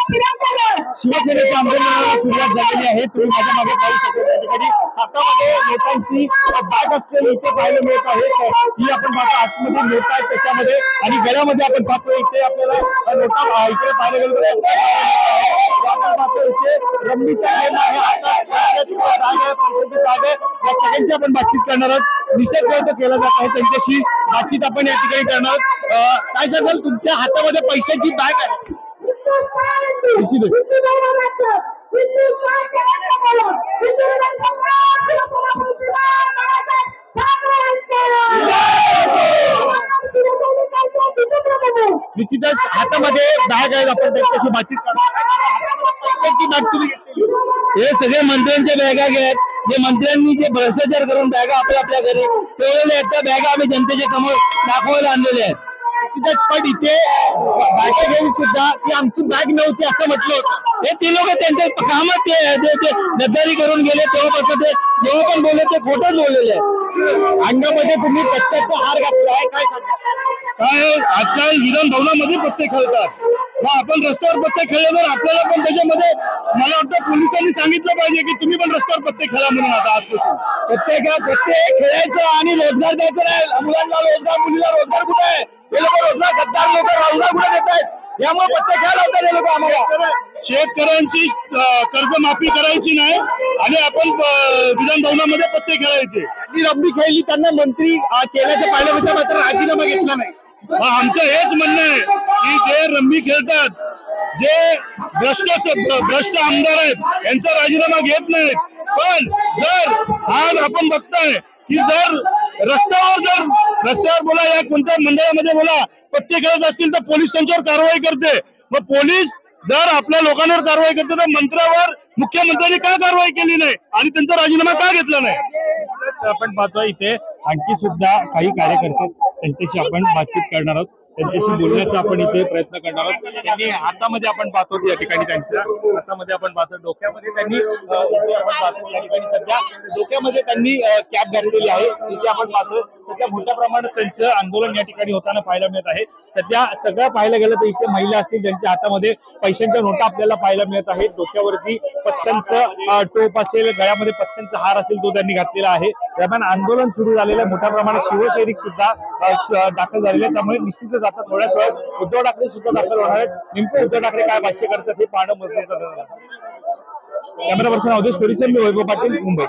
शिवसेनेच्या आंदोलनाला सुरुवात झालेली आहे। तुम्ही माझ्या मागे पाहू शकता त्या ठिकाणी हातामध्ये नोटांची बॅग असलेली इथे पाहायला मिळत आहे। ही आपण पाहतो आतमध्ये नोट आहेत त्याच्यामध्ये आणि गळ्यामध्ये आपण पाहतो इथे आपल्याला नोटा इकडे पाहायला गेलो आपण पाहतो इथे रम्मीचा गेम आहे। पैशाची बॅग आहे या सगळ्यांची आपण बातचीत करणार आहोत। निषेध व्यक्त केला जात आहे त्यांच्याशी बातचीत आपण या ठिकाणी करणार आहोत। काय सांगाल तुमच्या हातामध्ये पैशाची बॅग आहे? निश्चितच हातामध्ये बॅग आहे आपण त्यांच्याशी बातचीत करणार। पैशाची बॅग तुम्ही हे सगळे मंत्र्यांच्या बॅगा आहेत जे मंत्र्यांनी जे भ्रष्टाचार करून बॅगा आपल्या घरी ठेवलेल्या आहेत त्या बॅगा आम्ही जनतेच्या समोर दाखवायला आणलेल्या आहेत। निश्चितच पण इथे बॅगा घेऊन सुद्धा ती आमची बॅग नव्हती असं म्हटलं होतं। हे ते लोक त्यांच्या कामात ते गद्दारी करून गेले तेव्हापासून ते जेव्हा पण बोलले ते खोटंच बोललेले आहे। अंगामध्ये तुम्ही पत्त्याचा हार घातला आहे काय सांगा? काय आजकाल विधान भवनामध्ये पत्ते खेळतात मग आपण रस्त्यावर पत्ते खेळले तर आपल्याला पण त्याच्यामध्ये मला वाटतं पोलिसांनी सांगितलं पाहिजे की तुम्ही पण रस्त्यावर पत्ते खेळा म्हणून आता आजपासून पत्ते खेळायचं आणि रोजगार द्यायचं नाही। मुलांना रोजगार मुलीला रोजगार कुठे आहे? हे लोक रोजगार गद्दार लोक रोजगार कुठे देत आहेत? यामुळे पत्ते खेळायला होतात हे लोक आम्हाला। शेतकऱ्यांची कर्जमाफी करायची नाही आणि आपण विधान भवनामध्ये पत्ते खेळायचे। ती रब्बी खेळली त्यांना मंत्री केल्याचं पाहिलं होतं मात्र राजीनामा घेतला नाही। आमचं हेच म्हणणं आहे की जे रम्मी खेळतात जे भ्रष्ट आमदार आहेत यांचा राजीनामा घेत नाहीत पण जर आज आपण बघताय की जर रस्त्यावर बोला या कोणत्या मंडळामध्ये बोला पत्ते खेळत असतील तर पोलीस त्यांच्यावर कारवाई करते। मग पोलीस जर आपल्या लोकांवर कारवाई करते तर मंत्र्यावर मुख्यमंत्र्यांनी का कारवाई केली नाही आणि त्यांचा राजीनामा का घेतला नाही? आपण पाहतोय इथे आणखी सुद्धा काही कार्यकर्ते त्यांच्याशी आपण बातचीत करणार आहोत त्यांच्याशी बोलण्याचा आपण इथे प्रयत्न करणार आहोत। त्यांनी हातामध्ये आपण पाहतो या ठिकाणी त्यांच्या हातामध्ये आपण पाहतो डोक्यामध्ये त्यांनी आपण पाहतो या ठिकाणी सध्या डोक्यामध्ये त्यांनी कॅप घातलेली आहे। इथे आपण पाहतो सध्या मोठ्या प्रमाणात त्यांचं आंदोलन या ठिकाणी होताना पाहायला मिळत आहे। सध्या सगळं पाहायला गेलं तर इथे महिला असतील ज्यांच्या हातामध्ये पैशांच्या नोटा आपल्याला पाहायला मिळत आहेत। डोक्यावरती पत्त्यांचं टोप असेल गळ्यामध्ये पत्त्यांचा हार असेल तो त्यांनी घातलेला आहे। दरम्यान आंदोलन सुरू झालेलं आहे मोठ्या प्रमाणात शिवसैनिक सुद्धा दाखल झालेले आहेत त्यामुळे निश्चितच आता थोड्याच वेळात उद्धव ठाकरे सुद्धा दाखल होणार आहेत। नेमकं उद्धव ठाकरे काय भाष्य करतात हे पाहणं महत्त्वाचं आहे। कॅमेरा पर्सन अवधेश कोरीसे मी वैभव पाटील मुंबई।